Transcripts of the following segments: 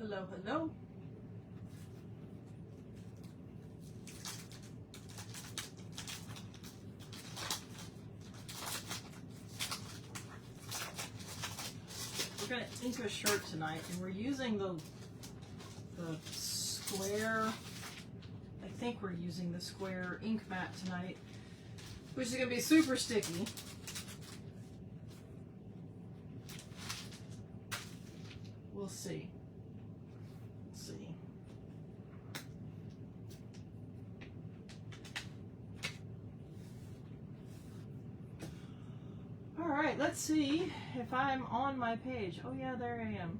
Hello, hello. We're going to ink a shirt tonight, and we're using the square, I think we're using the square ink mat tonight, which is going to be super sticky. We'll see. Let's see. All right, let's see if I'm on my page. Oh yeah, there I am.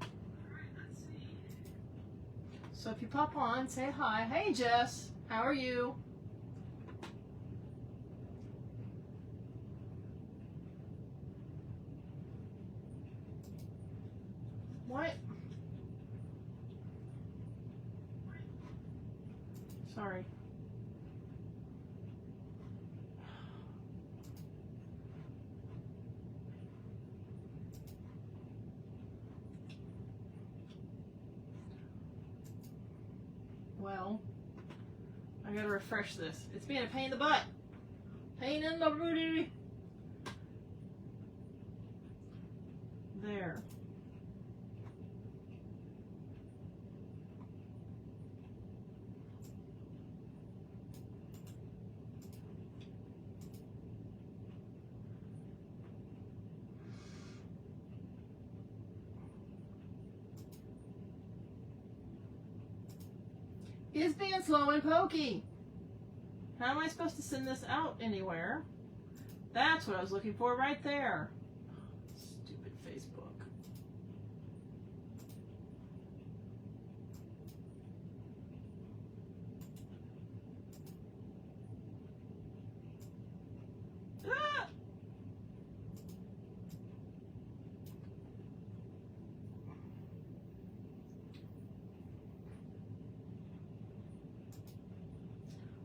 All right, let's see. So if you pop on, say hi. Hey Jess, how are you? What? Sorry. Well, I gotta refresh this. It's being a pain in the butt. Pain in the booty. There. It's being slow and pokey. How am I supposed to send this out anywhere? That's what I was looking for right there. Stupid Facebook. Ah!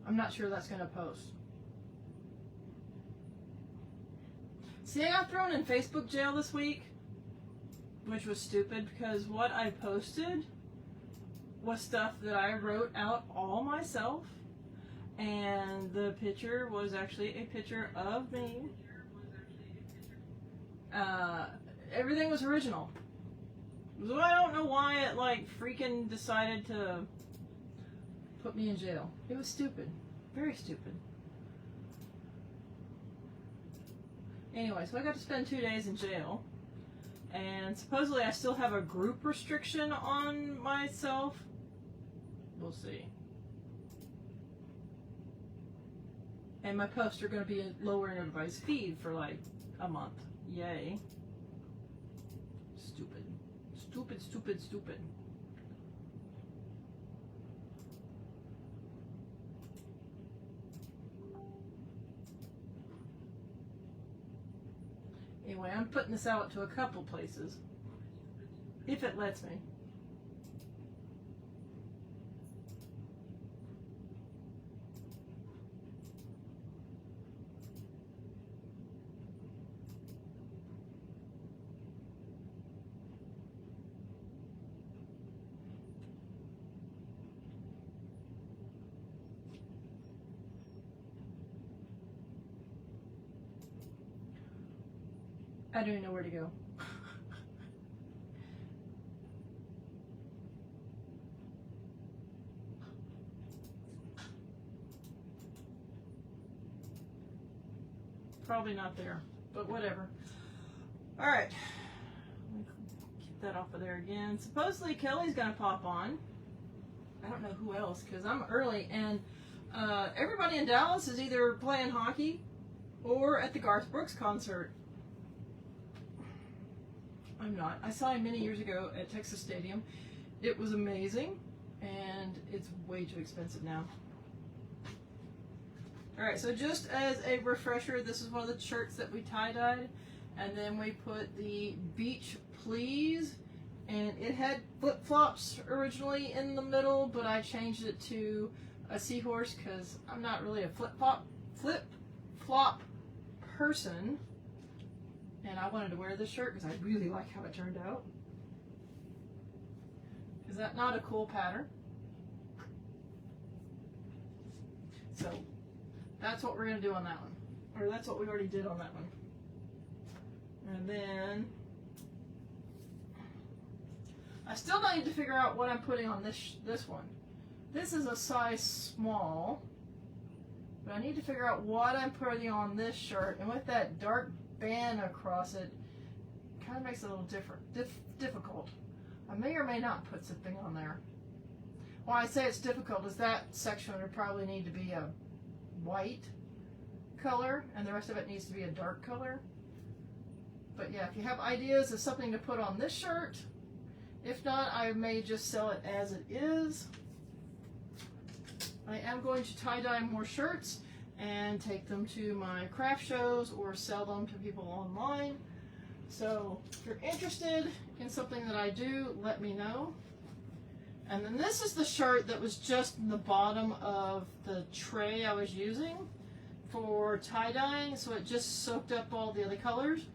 I'm not sure that's going to post. See, I got thrown in Facebook jail this week, which was stupid because what I posted was stuff that I wrote out all myself, and the picture was actually a picture of me. Everything was original. So I don't know why it like freaking decided to put me in jail. It was stupid. Very stupid. Anyway, so I got to spend 2 days in jail. And supposedly I still have a group restriction on myself. We'll see. And my posts are going to be lower in everybody's feed for like a month. Yay. Stupid. Stupid, stupid, stupid. Anyway, I'm putting this out to a couple places, if it lets me. I don't even know where to go. Probably not there, but whatever. All right, keep that off of there again. Supposedly Kelly's gonna pop on. I don't know who else because I'm early, and everybody in Dallas is either playing hockey or at the Garth Brooks concert. I'm not. I saw him many years ago at Texas Stadium. It was amazing, and it's way too expensive now. Alright, so just as a refresher, this is one of the shirts that we tie-dyed, and then we put the Beach Please, and it had flip-flops originally in the middle, but I changed it to a seahorse because I'm not really a flip-flop person. And I wanted to wear this shirt because I really like how it turned out. Is that not a cool pattern? So that's what we're going to do on that one. Or that's what we already did on that one. And then I still need to figure out what I'm putting on this one. This is a size small, but I need to figure out what I'm putting on this shirt. And with that dark band across it, kind of makes it a little difficult. I may or may not put something on there. Why I say it's difficult is that section would probably need to be a white color, and the rest of it needs to be a dark color. But yeah, if you have ideas of something to put on this shirt, if not, I may just sell it as it is. I am going to tie-dye more shirts and take them to my craft shows or sell them to people online. So if you're interested in something that I do, let me know. And then this is the shirt that was just in the bottom of the tray I was using for tie-dyeing, so it just soaked up all the other colors.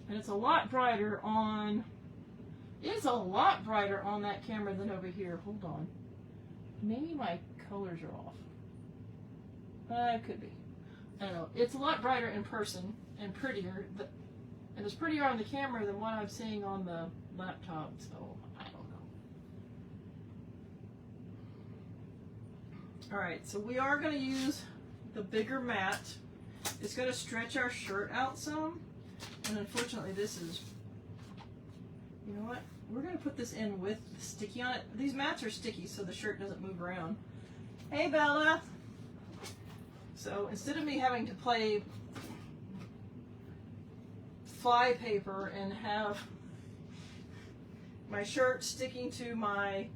And it's a lot brighter on, that camera than over here. Hold on. Maybe my colors are off. Could be. I don't know. It's a lot brighter in person and prettier. And it's prettier on the camera than what I'm seeing on the laptop, so I don't know. Alright, so we are going to use the bigger mat. It's going to stretch our shirt out some. And unfortunately this is, you know what? We're going to put this in with sticky on it. These mats are sticky so the shirt doesn't move around. Hey Bella! So instead of me having to play fly paper and have my shirt sticking to my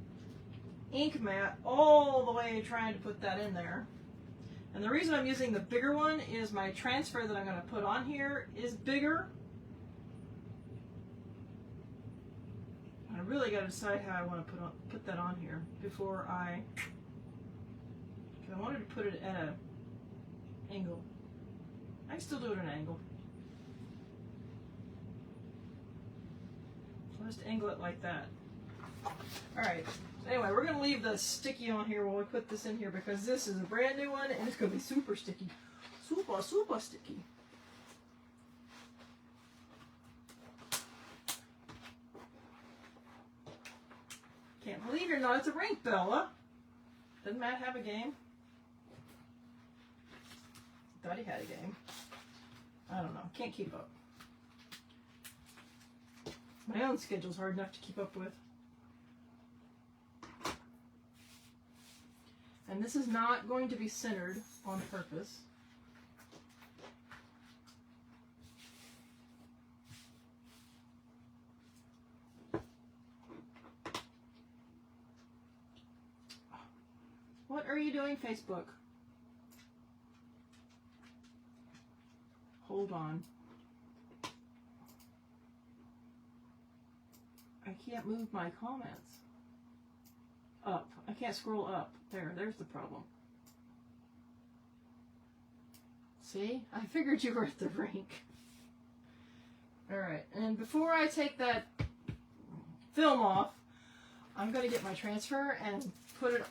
ink mat all the way trying to put that in there. And the reason I'm using the bigger one is my transfer that I'm going to put on here is bigger. I really got to decide how I want to put that on here before I wanted to put it at an angle. I can still do it at an angle. I'll just angle it like that. Alright, anyway, we're going to leave the sticky on here while we put this in here because this is a brand new one and it's going to be super sticky. Super, super sticky. Can't believe you're not at the rink, Bella. Doesn't Matt have a game? Thought he had a game. I don't know. Can't keep up. My own schedule's hard enough to keep up with. And this is not going to be centered on purpose. What are you doing, Facebook? Hold on. I can't move my comments up. I can't scroll up. There's the problem. See? I figured you were at the rink. Alright, and before I take that film off, I'm going to get my transfer and put it,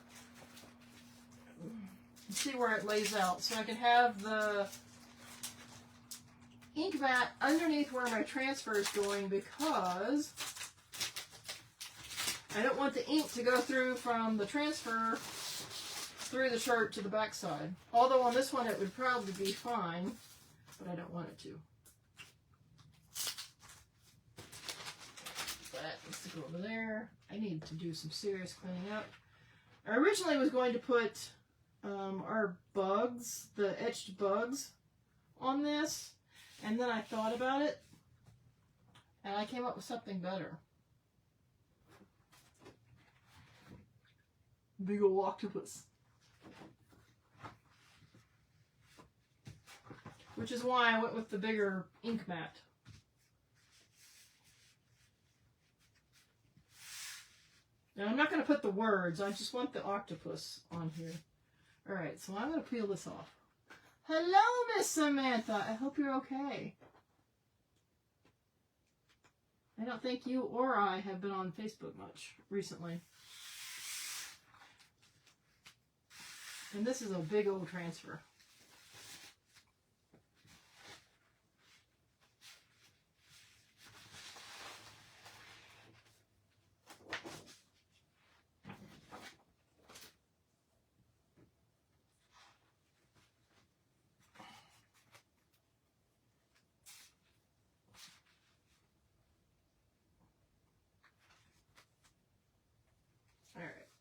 see where it lays out, so I can have the ink mat underneath where my transfer is going because I don't want the ink to go through from the transfer through the shirt to the back side. Although on this one it would probably be fine, but I don't want it to. That needs to go over there. I need to do some serious cleaning up. I originally was going to put our bugs, the etched bugs, on this, and then I thought about it, and I came up with something better. Big ol' octopus. Which is why I went with the bigger ink mat. Now I'm not going to put the words, I just want the octopus on here. Alright, so I'm going to peel this off. Hello, Miss Samantha. I hope you're okay. I don't think you or I have been on Facebook much recently. And this is a big old transfer.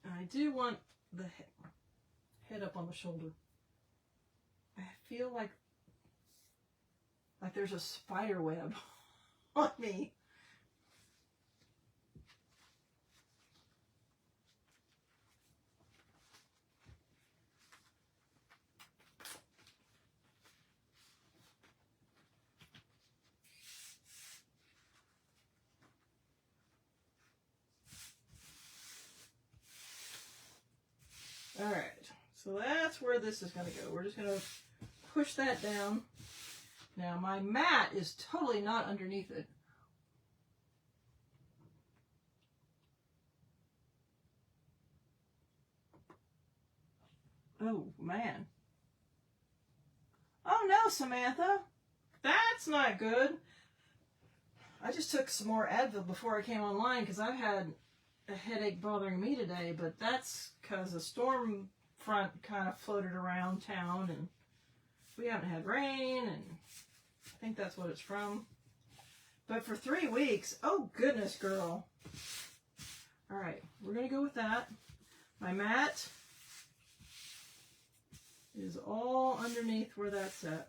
I do want the head up on the shoulder. I feel like there's a spider web on me. All right, so that's where this is going to go. We're just going to push that down. Now my mat is totally not underneath it. Oh, man. Oh no, Samantha. That's not good. I just took some more Advil before I came online because I've had a headache bothering me today, but that's because a storm front kind of floated around town and we haven't had rain, and I think that's what it's from. But for 3 weeks, oh goodness, girl. All right, we're going to go with that. My mat is all underneath where that's at.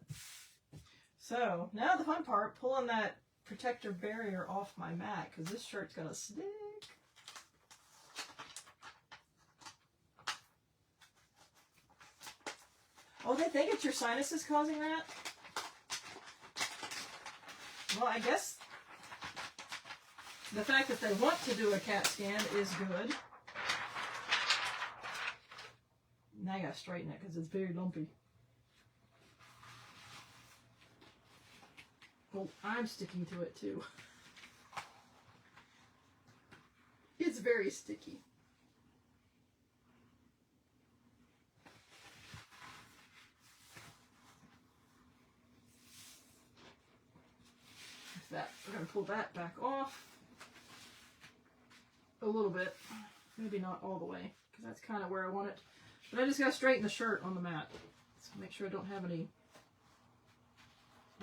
So now the fun part, pulling that protector barrier off my mat because this shirt's going to stick. Oh, they think it's your sinuses causing that? Well, I guess the fact that they want to do a CAT scan is good. Now I gotta straighten it because it's very lumpy. Well, I'm sticking to it too. It's very sticky. That we're going to pull that back off a little bit, maybe not all the way because that's kind of where I want it, but I just got to straighten the shirt on the mat, so make sure I don't have any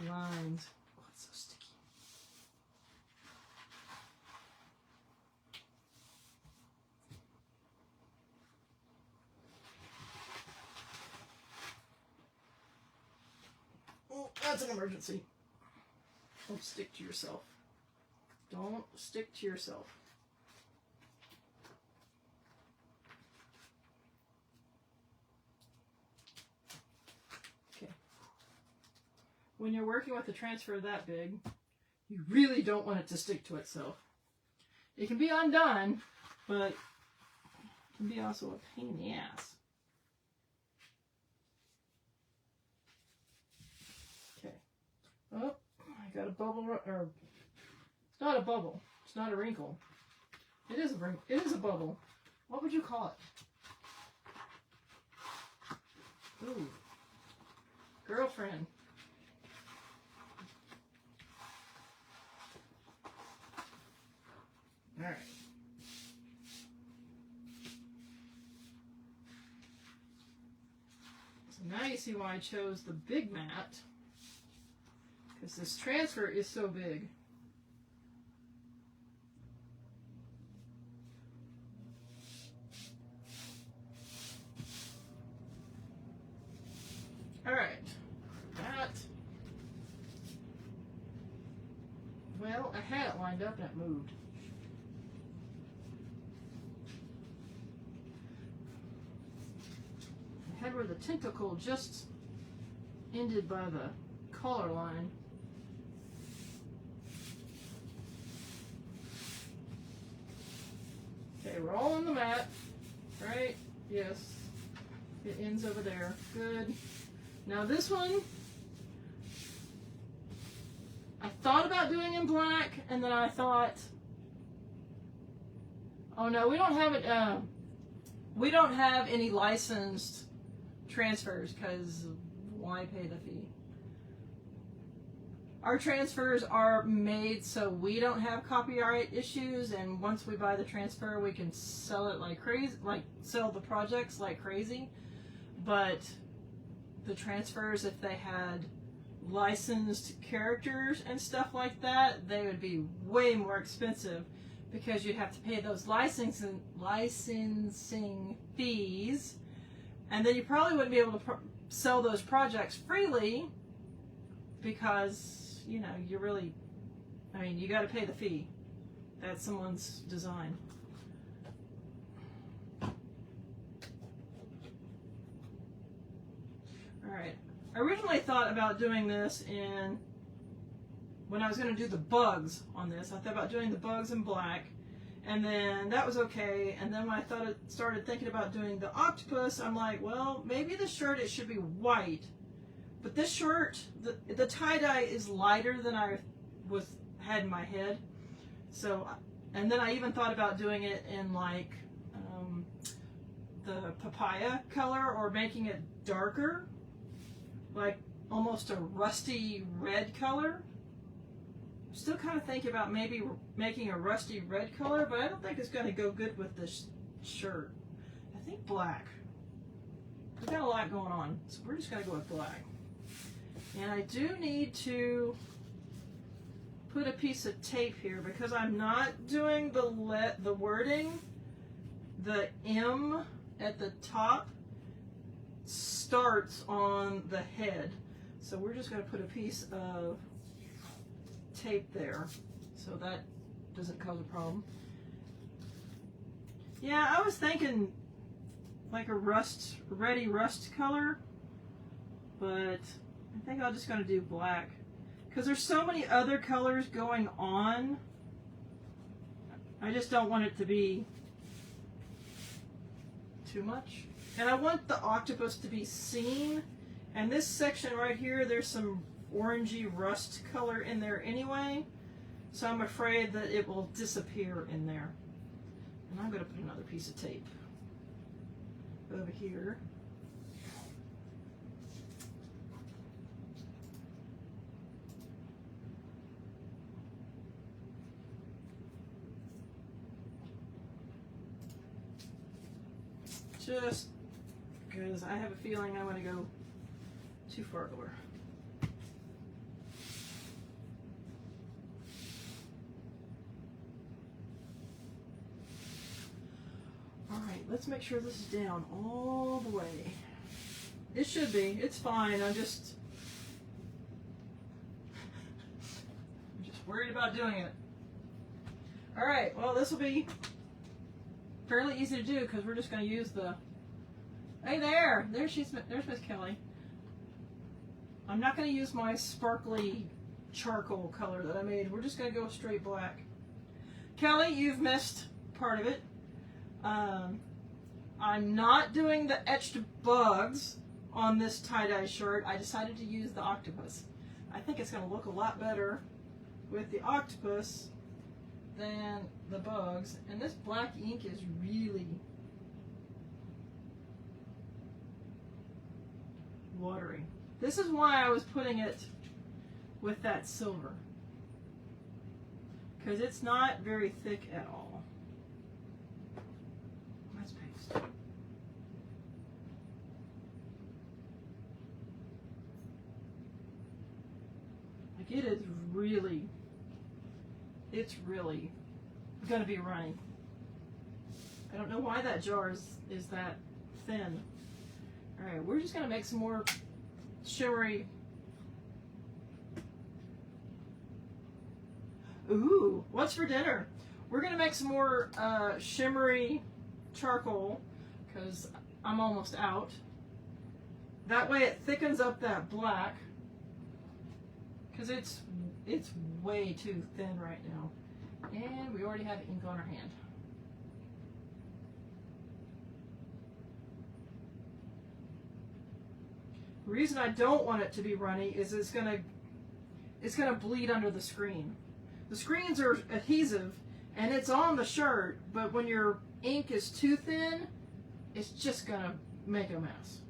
lines. Oh, it's so sticky. Oh, that's an emergency. Don't stick to yourself. Don't stick to yourself. Okay. When you're working with a transfer that big, you really don't want it to stick to itself. It can be undone, but it can be also a pain in the ass. Okay. Oh. I got a bubble, or it's not a bubble. It's not a wrinkle. It is a wrinkle. It is a bubble. What would you call it? Ooh, girlfriend. All right. So now you see why I chose the big mat. Because this transfer is so big. All right, that, well, I had it lined up and it moved. I had where the tentacle just ended by the collar line. Okay, we're all on the mat, right? Yes. It ends over there. Good. Now this one, I thought about doing in black, and then I thought, oh no, we don't have it. We don't have any licensed transfers, because why pay the fee? Our transfers are made so we don't have copyright issues, and once we buy the transfer, we can sell it like crazy, like sell the projects like crazy. But the transfers, if they had licensed characters and stuff like that, they would be way more expensive, because you'd have to pay those licensing fees, and then you probably wouldn't be able to sell those projects freely, because you know, you really, I mean, you got to pay the fee. That's someone's design. All right. I originally thought about doing this when I was going to do the bugs on this. I thought about doing the bugs in black, and then that was okay. And then when I started thinking about doing the octopus, I'm like, well, maybe the shirt, it should be white. But this shirt, the tie-dye is lighter than I had in my head. So, and then I even thought about doing it in like the papaya color, or making it darker, like almost a rusty red color. I'm still kind of thinking about maybe making a rusty red color, but I don't think it's going to go good with this shirt. I think black. We've got a lot going on, so we're just going to go with black. And I do need to put a piece of tape here, because I'm not doing the wording. The M at the top starts on the head. So we're just going to put a piece of tape there, so that doesn't cause a problem. Yeah, I was thinking like a ready rust color, but I think I'm just going to do black, because there's so many other colors going on. I just don't want it to be too much. And I want the octopus to be seen. And this section right here, there's some orangey rust color in there anyway. So I'm afraid that it will disappear in there. And I'm going to put another piece of tape over here. Just because I have a feeling I'm going to go too far over. All right, let's make sure this is down all the way. It should be. It's fine. I'm just worried about doing it. All right, well, this will be fairly easy to do, because we're just going to use the, hey there's Miss Kelly. I'm not going to use my sparkly charcoal color that I made. We're just going to go straight black. Kelly, you've missed part of it. I'm not doing the etched bugs on this tie-dye shirt. I decided to use the octopus. I think it's going to look a lot better with the octopus than the bugs. And this black ink is really watery. This is why I was putting it with that silver, because it's not very thick at all. Let's paste. Like, it is really, it's really going to be runny. I don't know why that jar is that thin. All right, we're just going to make some more shimmery. Ooh, what's for dinner? We're going to make some more shimmery charcoal, because I'm almost out. That way it thickens up that black, because it's way too thin right now. And we already have ink on our hand. The reason I don't want it to be runny is it's it's going to bleed under the screen. The screens are adhesive and it's on the shirt, but when your ink is too thin, it's just going to make a mess.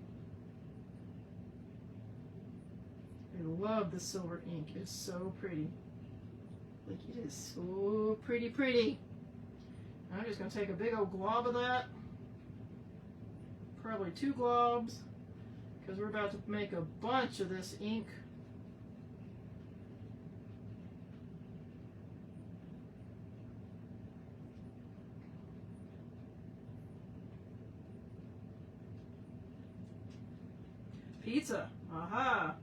I love the silver ink. It is so pretty. Like, it is so pretty, pretty. I'm just going to take a big old glob of that. Probably 2 globs, because we're about to make a bunch of this ink. Pizza. Aha.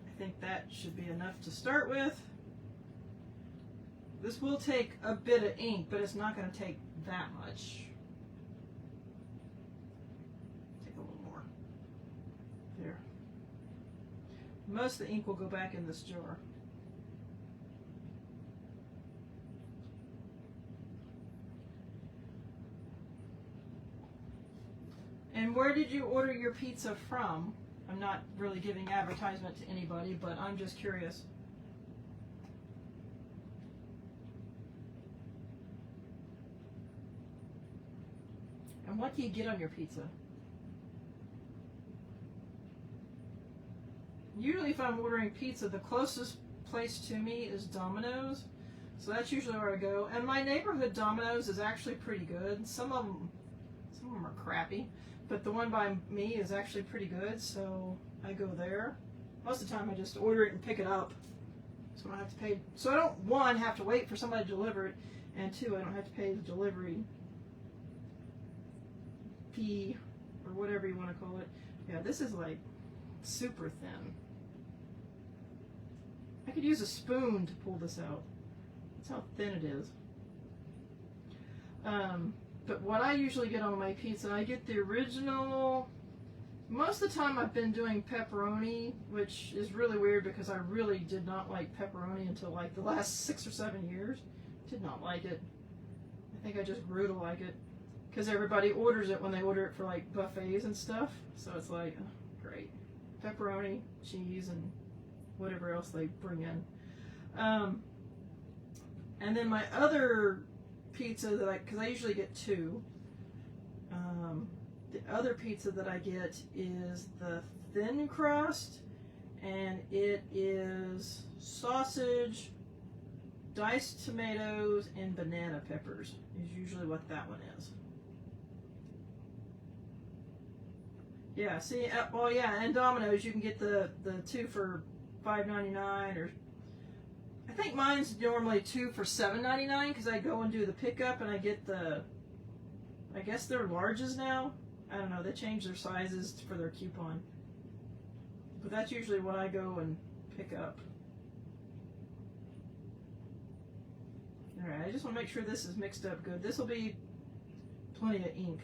I think that should be enough to start with. This will take a bit of ink, but it's not going to take that much. Take a little more. There. Most of the ink will go back in this jar. And where did you order your pizza from? I'm not really giving advertisement to anybody, but I'm just curious. And what do you get on your pizza? Usually if I'm ordering pizza, the closest place to me is Domino's. So that's usually where I go. And my neighborhood Domino's is actually pretty good. Some of them are crappy. But the one by me is actually pretty good, so I go there. Most of the time I just order it and pick it up. So I don't have to pay. So I don't, 1, have to wait for somebody to deliver it, and 2, I don't have to pay the delivery fee, or whatever you want to call it. Yeah, this is like super thin. I could use a spoon to pull this out. That's how thin it is. But what I usually get on my pizza, I get the original. Most of the time I've been doing pepperoni, which is really weird because I really did not like pepperoni until like the last 6 or 7 years. Did not like it. I think I just grew to like it because everybody orders it when they order it for like buffets and stuff. So it's like, oh, great. Pepperoni, cheese, and whatever else they bring in. And then my other pizza that because I usually get 2. The other pizza that I get is the thin crust, and it is sausage, diced tomatoes, and banana peppers is usually what that one is. Yeah, see, well, yeah, and Domino's you can get the 2 for $5.99, or I think mine's normally 2 for $7.99 because I go and do the pickup and I get the, I guess they're larges now. I don't know, they change their sizes for their coupon. But that's usually what I go and pick up. Alright, I just want to make sure this is mixed up good. This will be plenty of ink.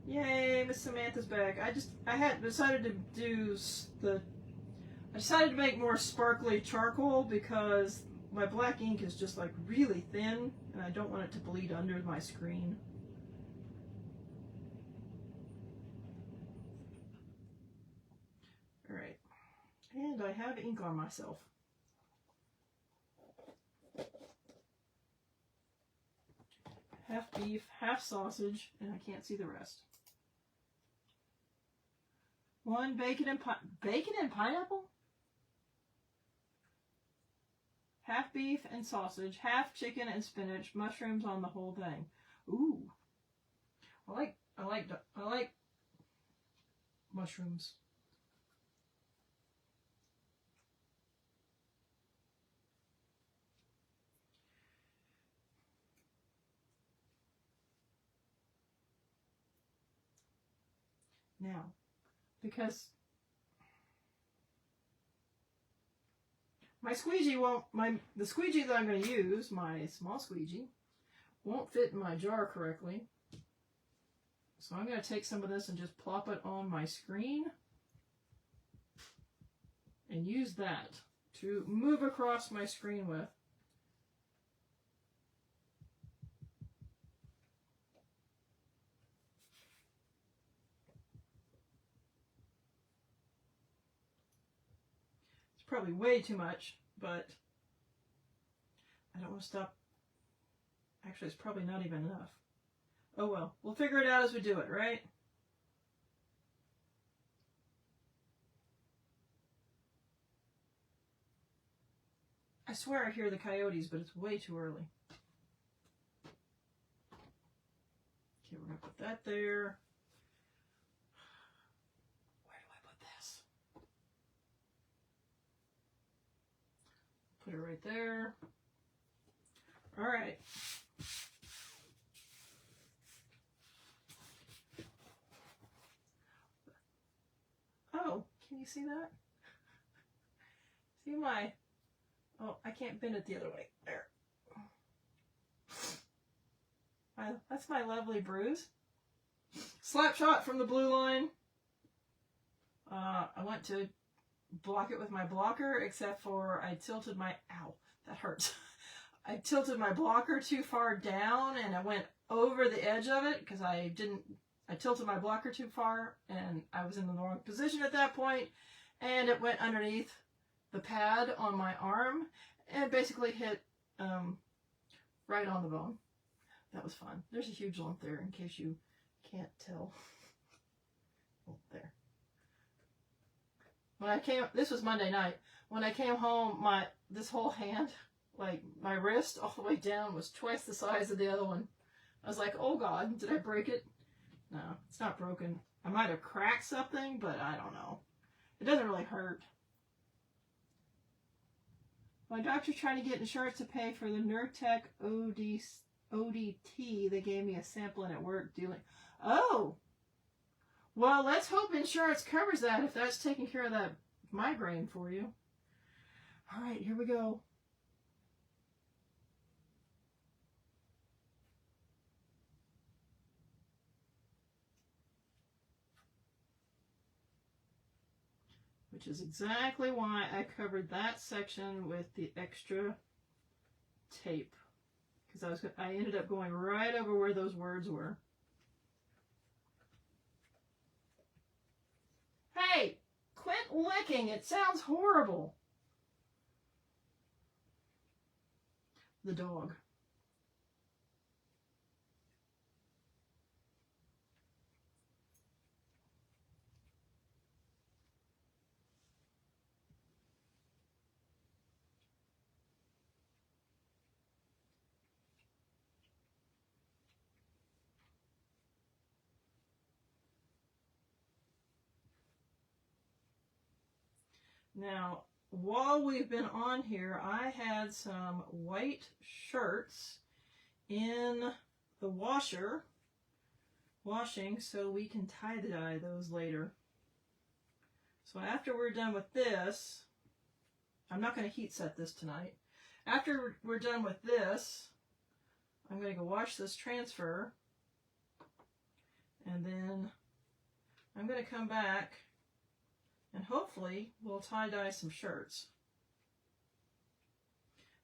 Yay, Miss Samantha's back. I had decided to make more sparkly charcoal because my black ink is just like really thin and I don't want it to bleed under my screen. All right, and I have ink on myself. Half beef, half sausage, and I can't see the rest. 1 bacon and pineapple? Half beef and sausage, half chicken and spinach, mushrooms on the whole thing. Ooh, I like mushrooms. Now, because my squeegee won't, the squeegee that I'm going to use, my small squeegee, won't fit in my jar correctly. So I'm going to take some of this and just plop it on my screen. and use that to move across my screen with. It's probably way too much, but I don't want to stop. Actually, it's probably not even enough. Oh well, we'll figure it out as we do it, right? I swear I hear the coyotes, but it's way too early. Okay, we're going to put that there. Where do I put this? Put it right there. All right. Oh, can you see that? See my... Oh, I can't bend it the other way. There. That's my lovely bruise. Slap shot from the blue line. I went to block it with my blocker, except for I tilted my... Ow, that hurts. I tilted my blocker too far down, and I went over the edge of it, because I tilted my blocker too far, and I was in the wrong position at that point, and it went underneath the pad on my arm and basically hit right on the bone. That was fun. There's a huge lump there in case you can't tell. Oh, there. When I came, this was Monday night. When I came home, this whole hand, like my wrist all the way down, was twice the size of the other one. I was like, oh God, did I break it? No, it's not broken. I might have cracked something, but I don't know. It doesn't really hurt. My doctor's trying to get insurance to pay for the Nurtec ODT. They gave me a sample and it worked. Oh! Well, let's hope insurance covers that if that's taking care of that migraine for you. All right, here we go. Which is exactly why I covered that section with the extra tape. Because I ended up going right over where those words were. Hey, quit licking. It sounds horrible. The dog. Now, while we've been on here, I had some white shirts in the washing, so we can tie-dye those later. So after we're done with this, I'm not going to heat set this tonight. After we're done with this, I'm going to go wash this transfer, and then I'm going to come back and hopefully we'll tie-dye some shirts.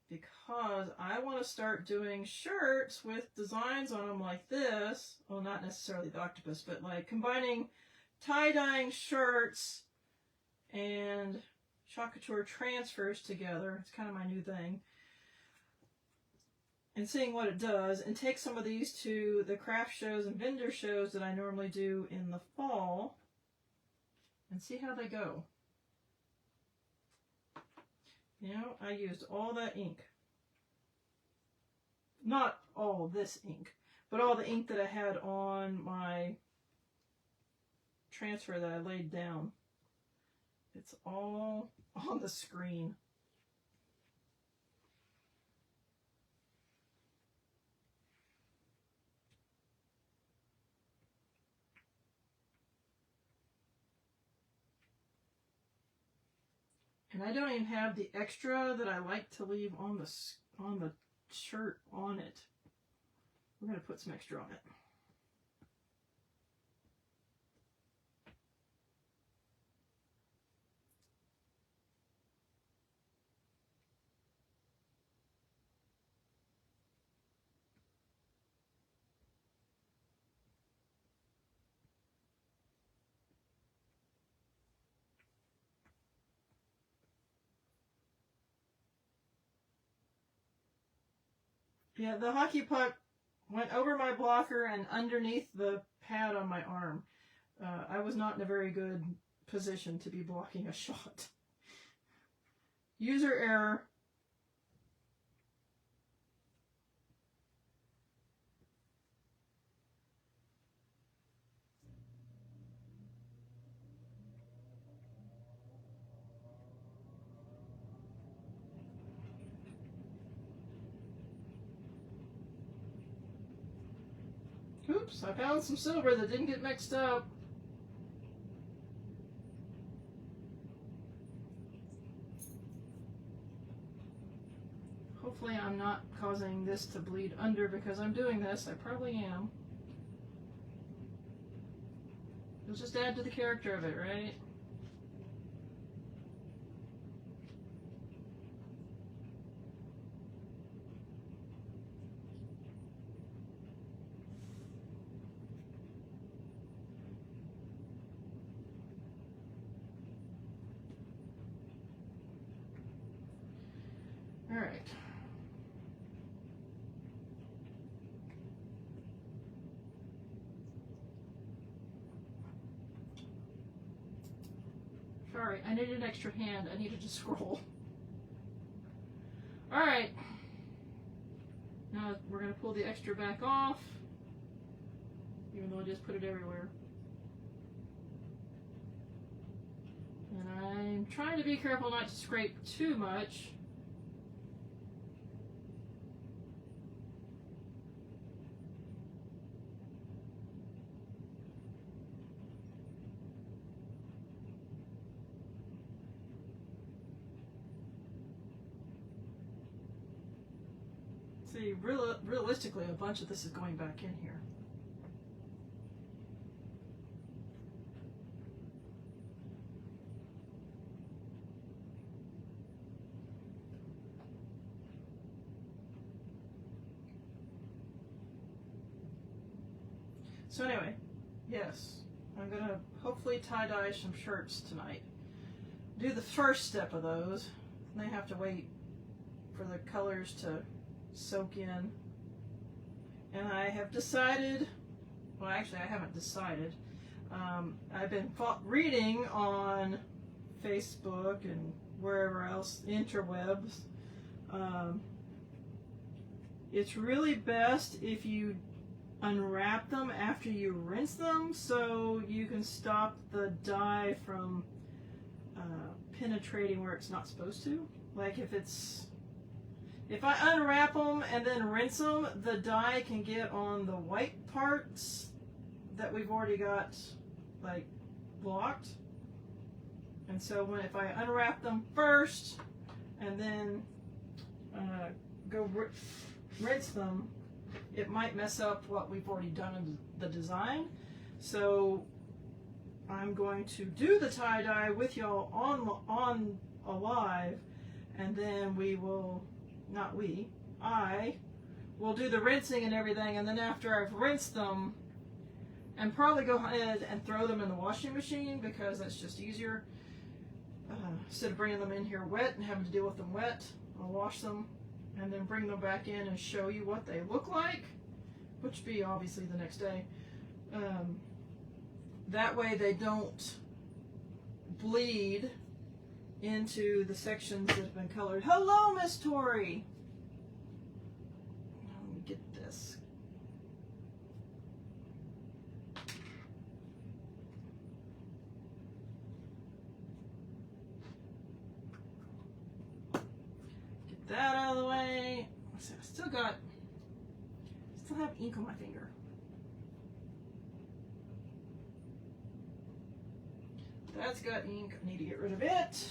Because I want to start doing shirts with designs on them like this. Well, not necessarily the octopus, but like combining tie-dyeing shirts and Couture transfers together. It's kind of my new thing. And seeing what it does, and take some of these to the craft shows and vendor shows that I normally do in the fall, and see how they go. You know, I used all that ink. Not all this ink, but all the ink that I had on my transfer that I laid down. It's all on the screen. And I don't even have the extra that I like to leave on the shirt on it. We're going to put some extra on it. Yeah, the hockey puck went over my blocker and underneath the pad on my arm. I was not in a very good position to be blocking a shot. User error. Oops, I found some silver that didn't get mixed up. Hopefully I'm not causing this to bleed under because I'm doing this. I probably am. It'll just add to the character of it, right? All right. Sorry, I needed an extra hand. I needed to scroll. All right. Now we're going to pull the extra back off, even though I just put it everywhere. And I'm trying to be careful not to scrape too much. See, realistically, a bunch of this is going back in here. So anyway, yes, I'm going to hopefully tie-dye some shirts tonight. Do the first step of those, and they have to wait for the colors to soak in. And I have decided, well actually I haven't decided, I've been reading on Facebook and wherever else, interwebs. It's really best if you unwrap them after you rinse them so you can stop the dye from penetrating where it's not supposed to. Like if I unwrap them and then rinse them, the dye can get on the white parts that we've already got like blocked. And so if I unwrap them first and then go rinse them, it might mess up what we've already done in the design. So I'm going to do the tie-dye with y'all on live, and then I will do the rinsing and everything, and then after I've rinsed them, and probably go ahead and throw them in the washing machine because that's just easier. Instead of bringing them in here wet and having to deal with them wet, I'll wash them and then bring them back in and show you what they look like, which would be obviously the next day. That way they don't bleed into the sections that have been colored. Hello, Miss Tori! Let me get this. Get that out of the way. I still have ink on my finger. That's got ink. I need to get rid of it.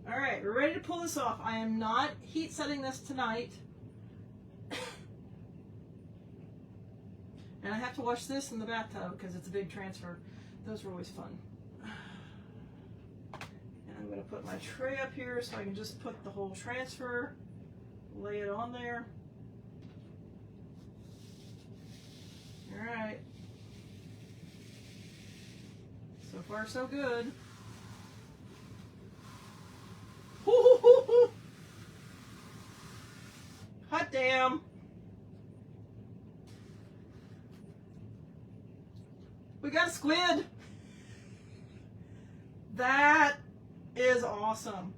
All right, we're ready to pull this off. I am not heat setting this tonight. And I have to wash this in the bathtub because it's a big transfer. Those are always fun. And I'm going to put my tray up here so I can just put the whole transfer, lay it on there. All right. So far, so good. got a squid. That is awesome.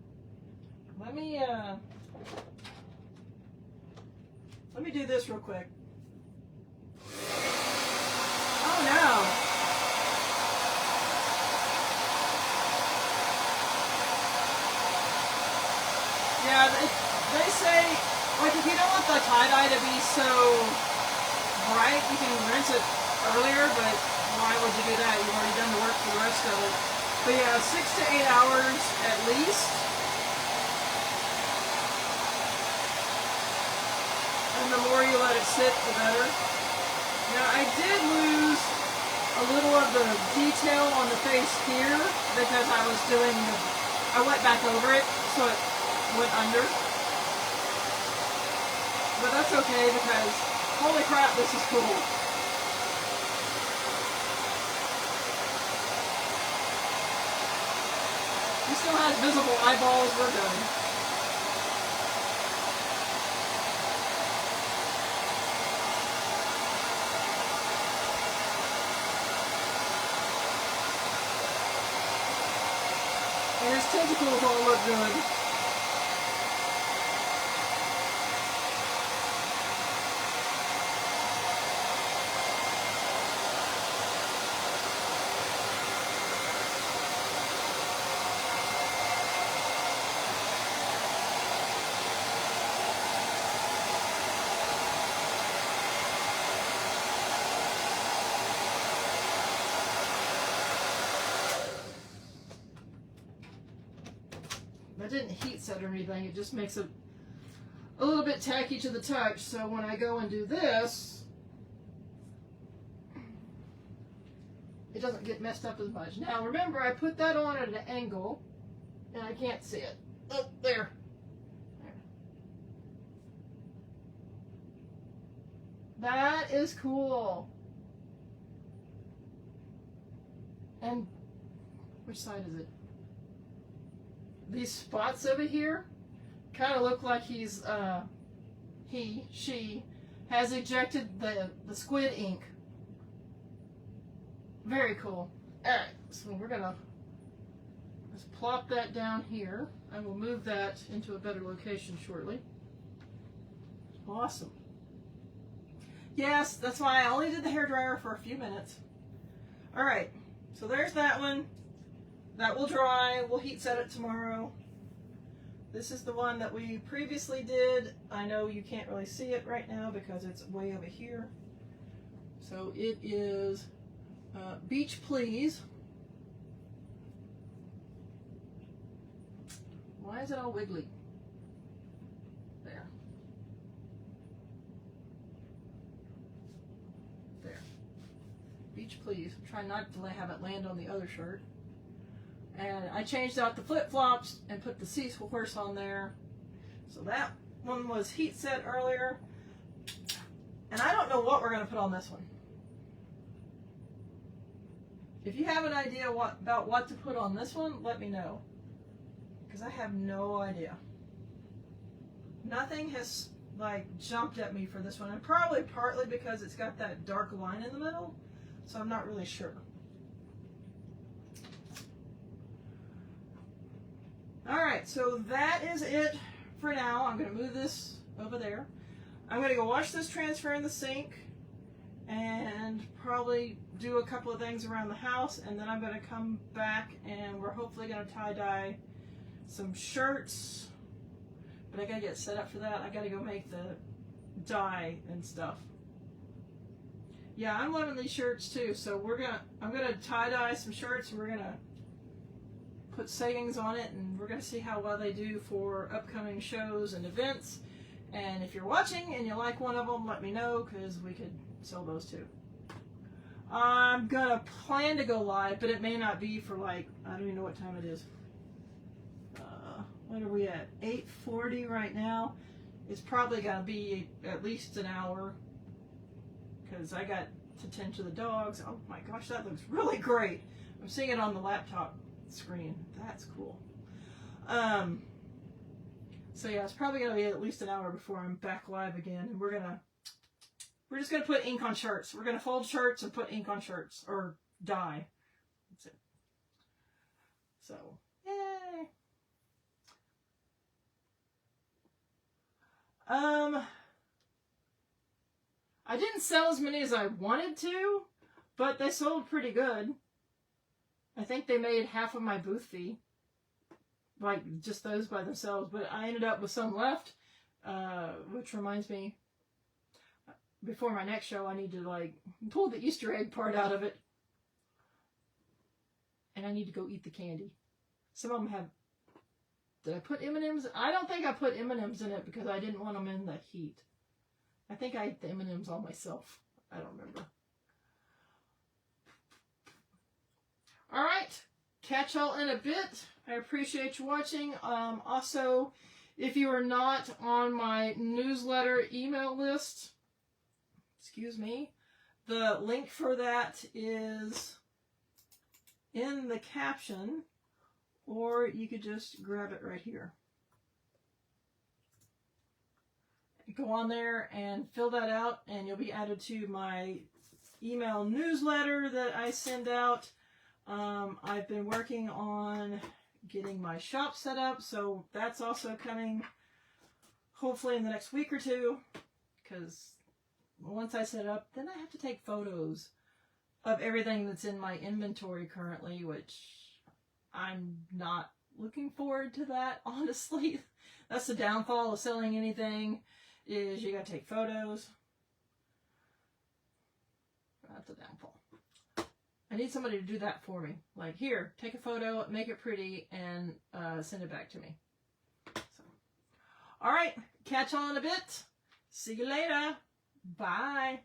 Let me do this real quick. Oh no. Yeah, they say, like, if you don't want the tie-dye to be so bright, you can rinse it earlier, but why would you do that? You've already done the work for the rest of it. But yeah, 6 to 8 hours at least. And the more you let it sit, the better. Now, I did lose a little of the detail on the face here because I went back over it, so it went under. But that's okay because, holy crap, this is cool. He still has visible eyeballs, we're good. And his tentacles all look good. That didn't heat set or anything, it just makes it a little bit tacky to the touch, so when I go and do this, it doesn't get messed up as much. Now remember, I put that on at an angle, and I can't see it. Oh, there. That is cool. And which side is it? These spots over here kind of look like she has ejected the squid ink. Very cool. Alright, so we're gonna just plop that down here. I will move that into a better location shortly. Awesome. Yes, that's why I only did the hairdryer for a few minutes. Alright, so there's that one. That will dry. We'll heat set it tomorrow. This is the one that we previously did. I know you can't really see it right now because it's way over here. So it is Beach Please. Why is it all wiggly? There. There. Beach Please. Try not to have it land on the other shirt. And I changed out the flip-flops and put the seahorse on there. So that one was heat set earlier. And I don't know what we're going to put on this one. If you have an idea about what to put on this one, let me know. Because I have no idea. Nothing has like jumped at me for this one. And probably partly because it's got that dark line in the middle. So I'm not really sure. Alright, so that is it for now. I'm going to move this over there. I'm going to go wash this transfer in the sink and probably do a couple of things around the house, and then I'm going to come back and we're hopefully going to tie-dye some shirts. But I got to get set up for that. I got to go make the dye and stuff. Yeah, I'm loving these shirts too. So I'm going to tie-dye some shirts, and we're going to put sayings on it, and we're going to see how well they do for upcoming shows and events. And if you're watching and you like one of them, let me know, because we could sell those too. I'm going to plan to go live, but it may not be for like, I don't even know what time it is. What are we at? 8:40 right now. It's probably going to be at least an hour, because I got to tend to the dogs. Oh my gosh, that looks really great. I'm seeing it on the laptop screen. That's cool. So yeah, it's probably gonna be at least an hour before I'm back live again, and we're just gonna put ink on shirts. We're gonna fold shirts and put ink on shirts, or dye. That's it. So, yay. I didn't sell as many as I wanted to, but they sold pretty good. I think they made half of my booth fee. Like, just those by themselves. But I ended up with some left, which reminds me, before my next show, I need to, like, pull the Easter egg part out of it. And I need to go eat the candy. Some of them have... Did I put M&Ms? I don't think I put M&Ms in it because I didn't want them in the heat. I think I ate the M&Ms all myself. I don't remember. Alright. Catch y'all in a bit. I appreciate you watching. Also, if you are not on my newsletter email list, excuse me, the link for that is in the caption, or you could just grab it right here. Go on there and fill that out, and you'll be added to my email newsletter that I send out. I've been working on getting my shop set up, so that's also coming hopefully in the next week or two, because once I set it up, then I have to take photos of everything that's in my inventory currently, which I'm not looking forward to that, honestly. That's the downfall of selling anything, is you gotta take photos. That's a downfall. I need somebody to do that for me. Like, here, take a photo, make it pretty, and send it back to me. So, all right, catch on a bit. See you later. Bye.